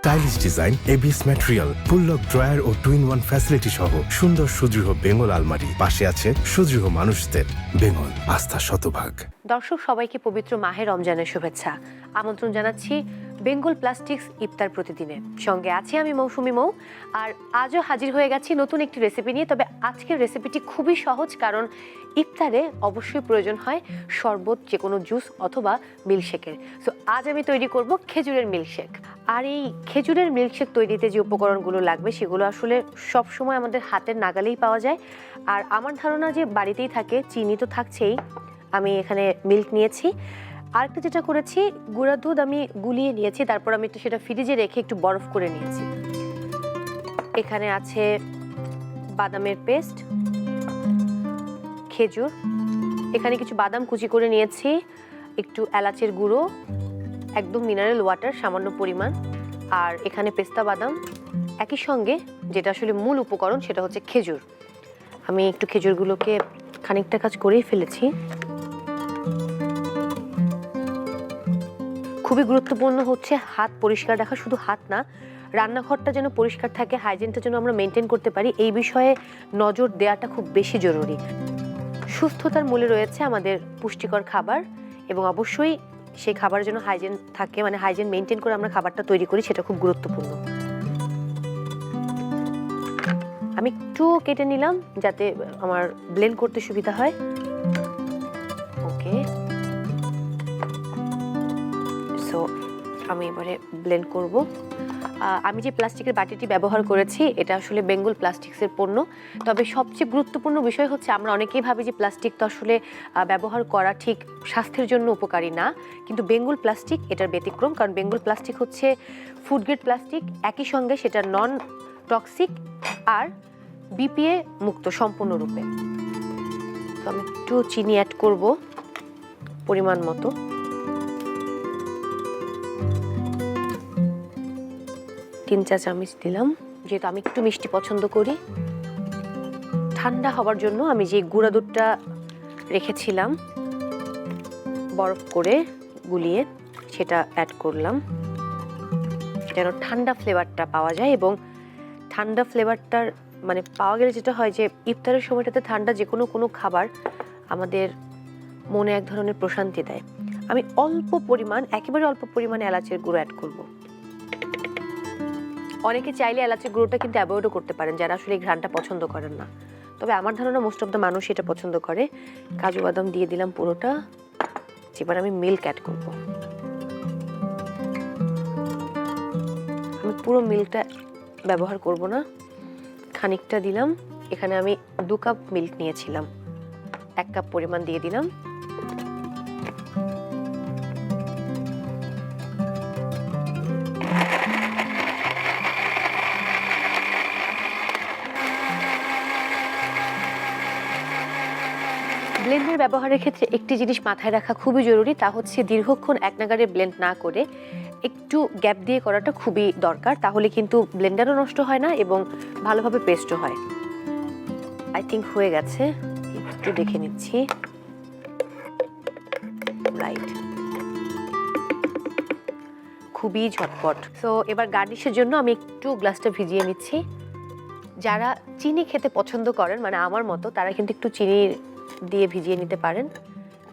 Stylish design, ABS material, full lock drawer ও two in one facility সহ সুন্দর সুদৃঢ় বেঙ্গল আলমারি। পাশে আছে সুদৃঢ় মানুষদের। বেঙ্গল, আস্থা শতভাগ। দর্শক সবাইকে পবিত্র মাহে রমজানের শুভেচ্ছা। আমন্ত্রণ জানাচ্ছি বেঙ্গল প্লাস্টিক্স ইফতার প্রতিদিনে। সঙ্গে আছি আমি মৌসুমি মৌ, আর আজও হাজির হয়ে গেছি নতুন একটি রেসিপি নিয়ে। তবে আজকের রেসিপিটি খুবই সহজ, কারণ ইফতারে অবশ্যই প্রয়োজন হয় শরবত, যে কোনো জুস অথবা মিল্কশেকের। সো আজ আমি তৈরি করব খেজুরের মিল্কশেক। আর এই খেজুরের মিল্কশেক তৈরিতে যে উপকরণগুলো লাগবে সেগুলো আসলে সবসময় আমাদের হাতের নাগালেই পাওয়া যায়। আর আমার ধারণা যে বাড়িতেই থাকে, চিনি তো থাকছেই। আমি এখানে মিল্ক নিয়েছি। আরেকটা যেটা করেছি, গুঁড়া দুধ আমি গুলিয়ে নিয়েছি, তারপর আমি সেটা ফ্রিজে রেখে একটু বরফ করে নিয়েছি। এখানে আছে বাদামের পেস্ট, খেজুর, এখানে কিছু বাদাম কুচি করে নিয়েছি, একটু এলাচের গুঁড়ো, একদম মিনারেল ওয়াটার সামান্য পরিমাণ, আর এখানে পেস্তা বাদাম। একই সঙ্গে যেটা আসলে মূল উপকরণ সেটা হচ্ছে খেজুর। আমি একটু খেজুরগুলোকে খানিকটা কাজ করেই ফেলেছি। খুবই গুরুত্বপূর্ণ হচ্ছে হাত পরিষ্কার রাখা, শুধু হাত না, রান্নাঘরটা যেন পরিষ্কার থাকে, হাইজিনটা যেন আমরা মেনটেন করতে পারি, এই বিষয়ে নজর দেওয়াটা খুব বেশি জরুরি। সুস্থতার মূলে রয়েছে আমাদের পুষ্টিকর খাবার, এবং অবশ্যই সেই খাবারের জন্য হাইজিন থাকে, মানে হাইজিন মেনটেন করে আমরা খাবারটা তৈরি করি, সেটা খুব গুরুত্বপূর্ণ। আমি একটু কেটে নিলাম যাতে আমার ব্লেন্ড করতে সুবিধা হয়। ওকে, সো আমি এবারে ব্লেন্ড করব। আমি যে প্লাস্টিকের বাটিটি ব্যবহার করেছি এটা আসলে বেঙ্গল প্লাস্টিক্সের পণ্য। তবে সবচেয়ে গুরুত্বপূর্ণ বিষয় হচ্ছে, আমরা অনেকেই ভাবি যে প্লাস্টিক তো আসলে ব্যবহার করা ঠিক স্বাস্থ্যের জন্য উপকারী না, কিন্তু বেঙ্গল প্লাস্টিক এটার ব্যতিক্রম। কারণ বেঙ্গল প্লাস্টিক হচ্ছে ফুড গ্রেড প্লাস্টিক, একই সঙ্গে সেটা নন টক্সিক আর বিপিএ মুক্ত সম্পূর্ণরূপে। তো আমি একটু চিনি অ্যাড করব পরিমাণ মতো। তিন চা চামচ দিলাম, যেহেতু আমি একটু মিষ্টি পছন্দ করি। ঠান্ডা হবার জন্য আমি যে গুঁড়া দুধটা রেখেছিলাম বরফ করে গুলিয়ে, সেটা অ্যাড করলাম যেন ঠান্ডা ফ্লেভারটা পাওয়া যায়। এবং ঠান্ডা ফ্লেভারটার মানে পাওয়া গেলে যেটা হয় যে ইফতারের সময়টাতে ঠান্ডা যে কোনো খাবার আমাদের মনে এক ধরনের প্রশান্তি দেয়। আমি অল্প পরিমাণ, একেবারে অল্প পরিমাণে এলাচের গুঁড়ো অ্যাড করব। অনেকে চাইলে এলাচের গুঁড়োটা কিন্তু অ্যাভয়েডও করতে পারেন, যারা আসলে এই ঘ্রাণটা পছন্দ করেন না। তবে আমার ধারণা মোস্ট অফ দ্য মানুষ এটা পছন্দ করে। কাজু বাদাম দিয়ে দিলাম পুরোটা। এবার আমি মিল্ক অ্যাড করব। আমি পুরো মিল্কটা ব্যবহার করব না, খানিকটা দিলাম। এখানে আমি 2 কাপ মিল্ক নিয়েছিলাম, 1 কাপ পরিমাণ দিয়ে দিলাম। ব্লেন্ডের ব্যবহারের ক্ষেত্রে একটি জিনিস মাথায় রাখা খুবই জরুরি, তা হচ্ছে দীর্ঘক্ষণ এক নাগাড়ে ব্লেন্ড না করে একটু গ্যাপ দিয়ে করাটা খুবই দরকার। তাহলে কিন্তু ব্লেন্ডারও নষ্ট হয় না এবং ভালোভাবে পেস্টও হয়। আই থিঙ্ক হয়ে গেছে, একটু দেখে নিচ্ছি। রাইট, খুবই ঝটপট। সো এবার গার্নিশের জন্য আমি একটু গ্লাসটা ভিজিয়ে নিচ্ছি। যারা চিনি খেতে পছন্দ করেন, মানে আমার মতো, তারা কিন্তু একটু চিনি দিয়ে ভিজিয়ে নিতে পারেন।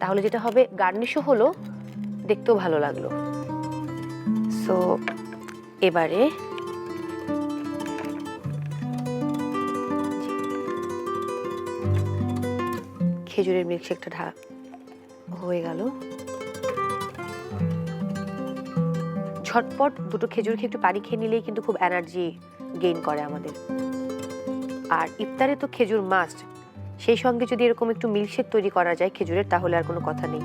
তাহলে যেটা হবে, গার্নিশও হলো, দেখতেও ভালো লাগলো। সো এবারে খেজুরের মিল্কশেকটা হয়ে গেল। ঝটপট দুটো খেজুর খেয়ে একটু পানি খেয়ে নিলেই কিন্তু খুব এনার্জি গেইন করে আমাদের। আর ইফতারে তো খেজুর মাস্ট, সেই সঙ্গে যদি এরকম একটু মিল্কশেক তৈরি করা যায় খেজুরের, তাহলে আর কোনো কথা নেই।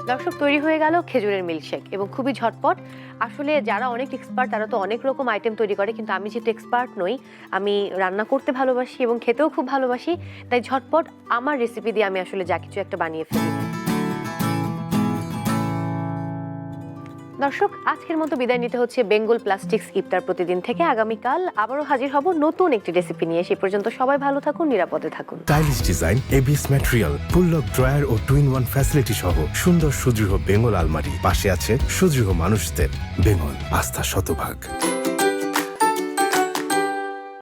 দর্শক, তৈরি হয়ে গেল খেজুরের মিল্কশেক, এবং খুবই ঝটপট। আসলে যারা অনেক এক্সপার্ট তারা তো অনেক রকম আইটেম তৈরি করে, কিন্তু আমি যেহেতু এক্সপার্ট নই, আমি রান্না করতে ভালোবাসি এবং খেতেও খুব ভালোবাসি, তাই ঝটপট আমার রেসিপি দিয়ে আমি আসলে যা কিছু একটা বানিয়ে ফেলি। দর্শক, আজকের মতো বিদায় নিতে হচ্ছে বেঙ্গল প্লাস্টিক্স ইফতার প্রতিদিন থেকে। আগামীকাল আবারও হাজির হব নতুন একটি রেসিপি নিয়ে। সে পর্যন্ত সবাই ভালো থাকুন, নিরাপদে থাকুন। Stylish design, ABS material, full lock drawer ও 2-in-1 ফ্যাসিলিটি সহ সুন্দর সুদৃঢ় বেঙ্গল আলমারি। পাশে আছে সুদৃঢ় মানুষদের। বেঙ্গল, আস্থা শতভাগ।